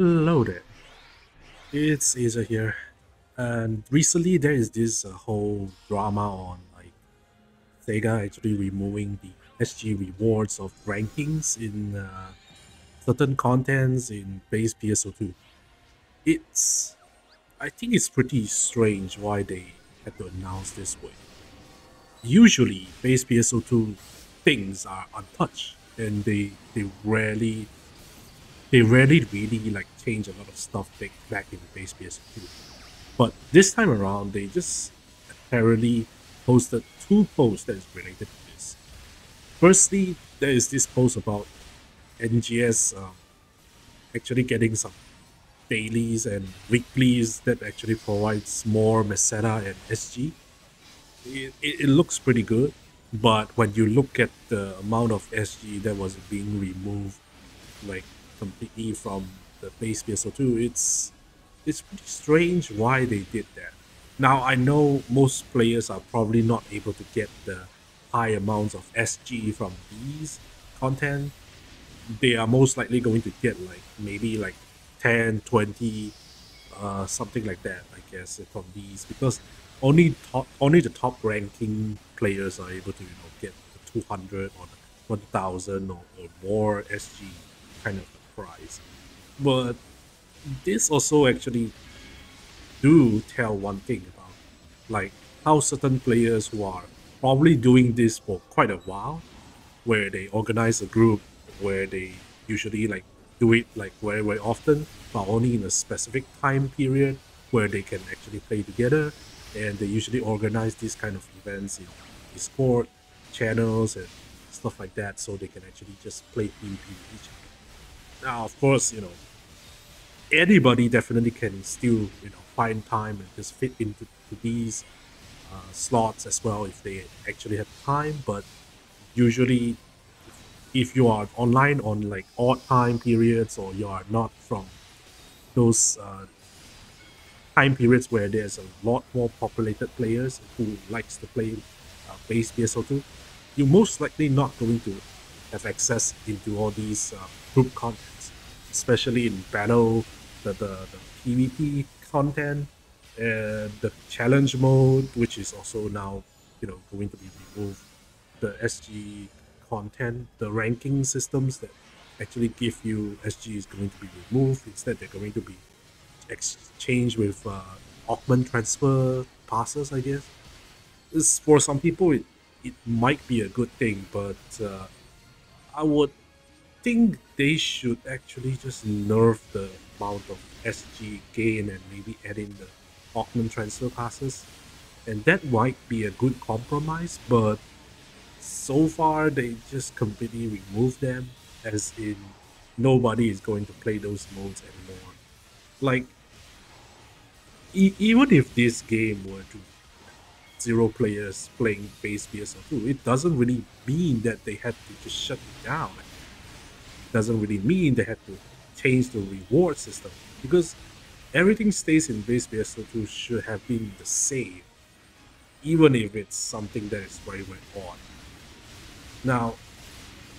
Hello there, it's Asia here. And recently there is this whole drama on SEGA actually removing the SG rewards of rankings in certain contents in base PSO2. It's I think it's pretty strange why they had to announce this way. Usually base PSO2 things are untouched and they rarely really change a lot of stuff back in base PSO2. But this time around, they just apparently posted two posts that is related to this. Firstly, there is this post about NGS actually getting some dailies and weeklies that actually provides more Meseta and SG. It looks pretty good, but when you look at the amount of SG that was being removed, like completely from the base PSO2, it's pretty strange why they did that. Now I know most players are probably not able to get the high amounts of SG from these content. They are most likely going to get maybe 10, 20, something like that, I guess, from these, because only the top ranking players are able to get the 200 or the 1000 or more SG kind of prize. But this also actually do tell one thing about how certain players who are probably doing this for quite a while, where they organize a group where they usually do it very very often, but only in a specific time period where they can actually play together, and they usually organize these kind of events in Discord channels and stuff like that, so they can actually just play PvP with each other. Now, of course, anybody definitely can still find time and just fit into these slots as well if they actually have time. But usually if you are online on odd time periods, or you are not from those time periods where there's a lot more populated players who likes to play base PSO2, you're most likely not going to have access into all these group contents, especially in battle, the PvP content, and the challenge mode, which is also now going to be removed. The SG content, the ranking systems that actually give you SG is going to be removed. Instead, they're going to be exchanged with augment transfer passes, I guess. For some people, it might be a good thing, but I would think they should actually just nerf the amount of SG gain and maybe add in the augment transfer passes. And that might be a good compromise, but so far they just completely removed them, as in nobody is going to play those modes anymore. Like, even if this game were to zero players playing base PSO2, it doesn't really mean that they had to just shut it down. It doesn't really mean they had to change the reward system, because everything stays in base PSO2 should have been the same, even if it's something that is very, very odd. Now,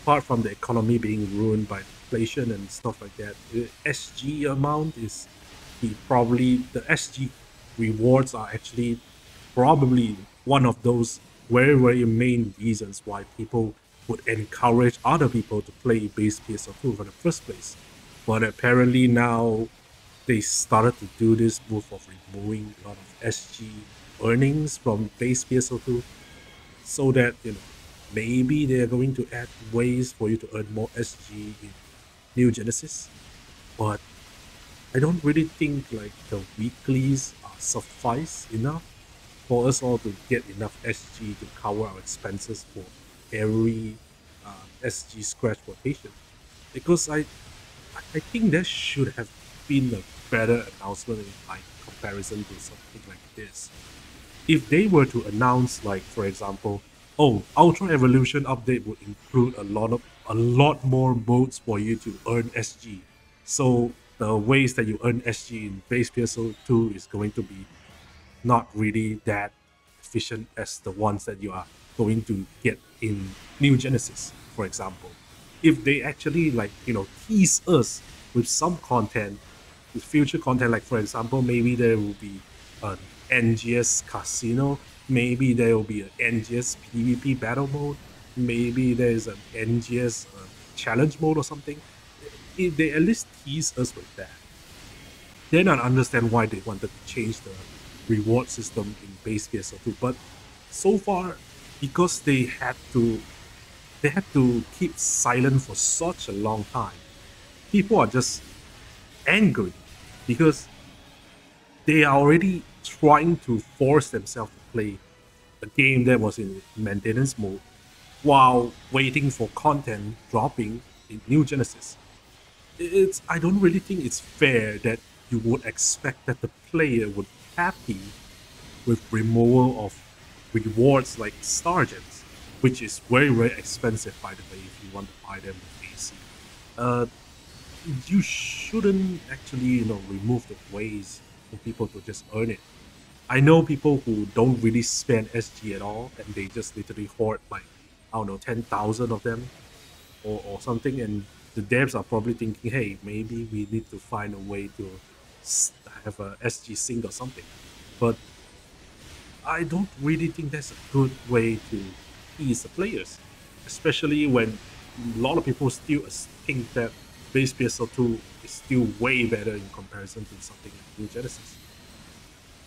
apart from the economy being ruined by inflation and stuff like that, the SG amount is the SG rewards are actually probably one of those very, very main reasons why people would encourage other people to play base PSO2 for the first place. But apparently now they started to do this move of removing a lot of SG earnings from base PSO2, so that maybe they're going to add ways for you to earn more SG in New Genesis. But I don't really think the weeklies are suffice enough for us all to get enough SG to cover our expenses for every SG scratch rotation. Because I think there should have been a better announcement in comparison to something like this. If they were to announce, for example, oh, Ultra Evolution update would include a lot more modes for you to earn SG. So the ways that you earn SG in base PSO2 is going to be not really that efficient as the ones that you are going to get in New Genesis, for example. If they actually tease us with some content with future content. Like for example, maybe there will be an NGS casino, maybe there will be an NGS PvP battle mode, maybe there's an NGS challenge mode or something. If they at least tease us with that, then I understand why they wanted to change the reward system in base PSO2. But so far, because they had to keep silent for such a long time, people are just angry because they are already trying to force themselves to play a game that was in maintenance mode while waiting for content dropping in New Genesis. It's I don't really think it's fair that you would expect that the player would be happy with removal of rewards like star gems, which is very very expensive by the way if you want to buy them with AC. Uh, you shouldn't actually remove the ways for people to just earn it. I know people who don't really spend SG at all and they just literally hoard like I don't know 10,000 of them or something, and the devs are probably thinking, hey, maybe we need to find a way to have a SG sync or something. But I don't really think that's a good way to ease the players, especially when a lot of people still think that base PSO2 is still way better in comparison to something like New Genesis.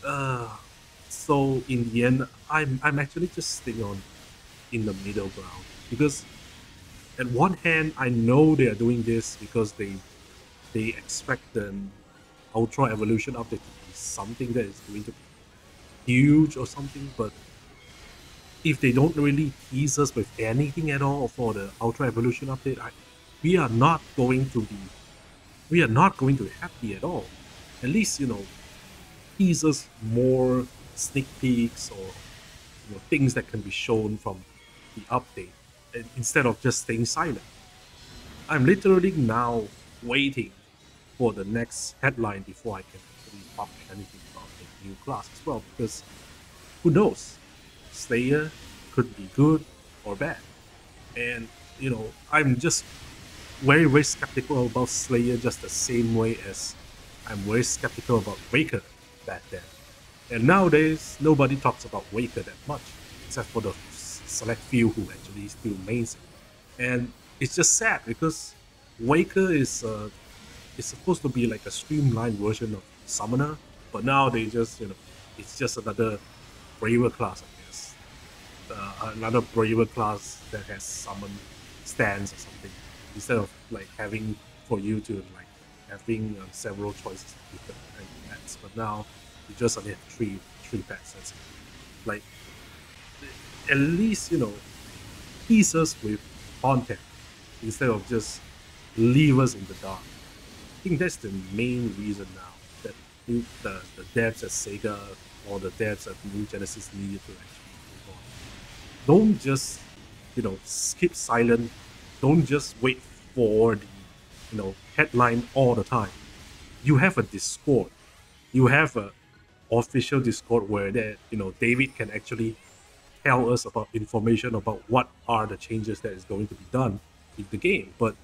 Uh, so in the end, I'm actually just staying on in the middle ground because at one hand, I know they are doing this because they expect the Ultra Evolution update to be something that is going to be huge or something, but if they don't really tease us with anything at all for the Ultra Evolution update, we are not going to be we are not going to be happy at all. At least tease us more sneak peeks or things that can be shown from the update instead of just staying silent. I'm literally now waiting for the next headline before I can actually publish anything about the new class as well, because who knows? Slayer could be good or bad. And I'm just very, very skeptical about Slayer just the same way as I'm very skeptical about Waker back then. And nowadays, nobody talks about Waker that much, except for the select few who actually still mains it. And it's just sad because Waker is supposed to be like a streamlined version of Summoner, but now they just it's just another braver class, I guess. Another braver class that has summon stands or something instead of like having for you to like having several choices of different kind of pets. But now you just only have three pets. That's it. Like at least tease us with content instead of just leave us in the dark. I think that's the main reason now that the devs at Sega or the devs at New Genesis needed to actually move on. Don't just keep silent. Don't just wait for the headline all the time. You have a Discord. You have a official Discord where that David can actually tell us about information about what are the changes that is going to be done in the game. But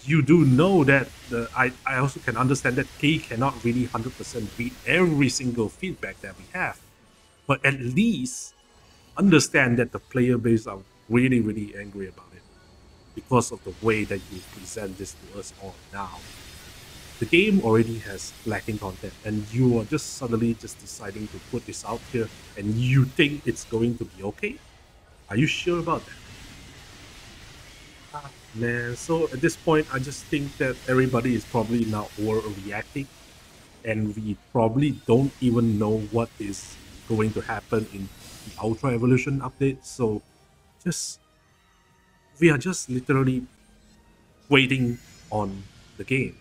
you do know that I also can understand that he cannot really 100% read every single feedback that we have. But at least understand that the player base are really, really angry about it because of the way that you present this to us all now. The game already has lacking content, and you are just suddenly just deciding to put this out here, and you think it's going to be okay? Are you sure about that? Man, so at this point, I just think that everybody is probably now overreacting, and we probably don't even know what is going to happen in the Ultra Evolution update. So, just we are just literally waiting on the game.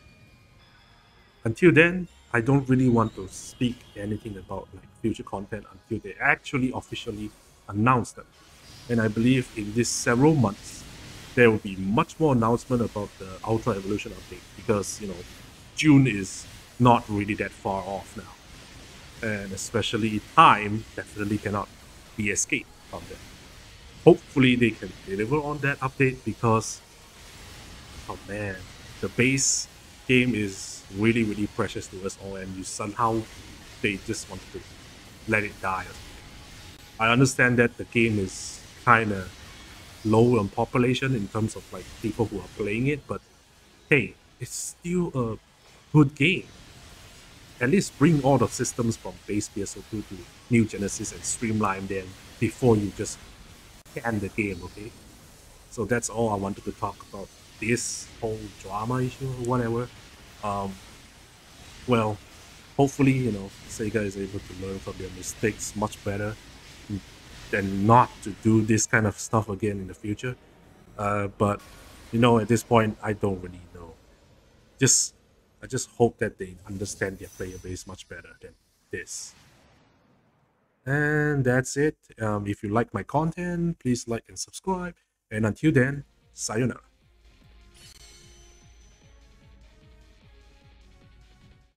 Until then, I don't really want to speak anything about like future content until they actually officially announce them. And I believe in these several months, there will be much more announcement about the Ultra Evolution update because June is not really that far off now, and especially time definitely cannot be escaped from them. Hopefully, they can deliver on that update because oh man, the base game is really, really precious to us all, and you somehow they just wanted to let it die or something. I understand that the game is kind of low on population in terms of like people who are playing it, but hey, it's still a good game. At least bring all the systems from base PSO2 to New Genesis and streamline them before you just can the game, okay? So that's all I wanted to talk about this whole drama issue or whatever. Um, well, hopefully, Sega is able to learn from their mistakes much better than not to do this kind of stuff again in the future. But at this point, I don't really know. Just I just hope that they understand their player base much better than this. And that's it. If you like my content, please like and subscribe. And until then, sayonara.